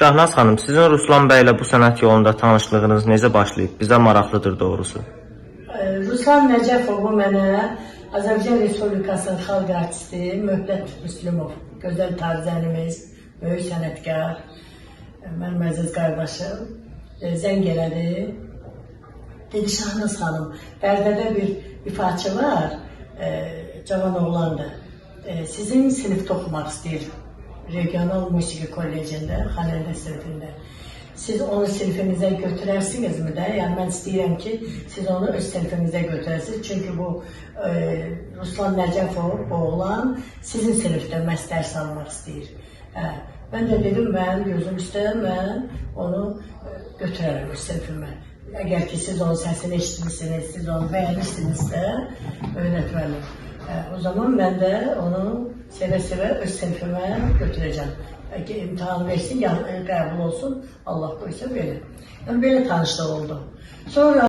Şahnaz xanım, sizin Ruslan bəylə bu sənət yolunda tanışlığınız necə başlayıb? Bizə maraqlıdır doğrusu. Ruslan Nəcəfov mənə Azərbaycan Respublikasının xalq artisti Möhtət Müslümov, gözəl tarzənimiz, böyük sənətkar, mənim əziz qardaşım zəng elədi. Dedi, Şahnaz xanım, Bərdədə bir ifaçı var, cavan oğlandır. Sizin sinifdə oxumaq istəyir. Regional Musiqi Kollecində, xanəndə sinifində. Siz onu sinifinizə götürərsinizmi də? Yəni, mən istəyirəm ki, siz onu öz sinifinizə götürəsiniz. Çünki bu Ruslan Nəcəfov, bu oğlan sizin sinifdə məstər salmaq istəyir. Mən də dedim, mən gözüm üstə, mən onu götürərəm öz sinifimə. Əgər ki, siz onun səsini eşitmişsiniz, siz onu bəyənirsinizsə, öyrətməliyim. O zaman mən də onu sevə-sevə öz sinifimə götürəcəm. İmtahan versin, qəbul olsun, Allah qoysa belə. Yəni, belə tanışlıq oldu. Sonra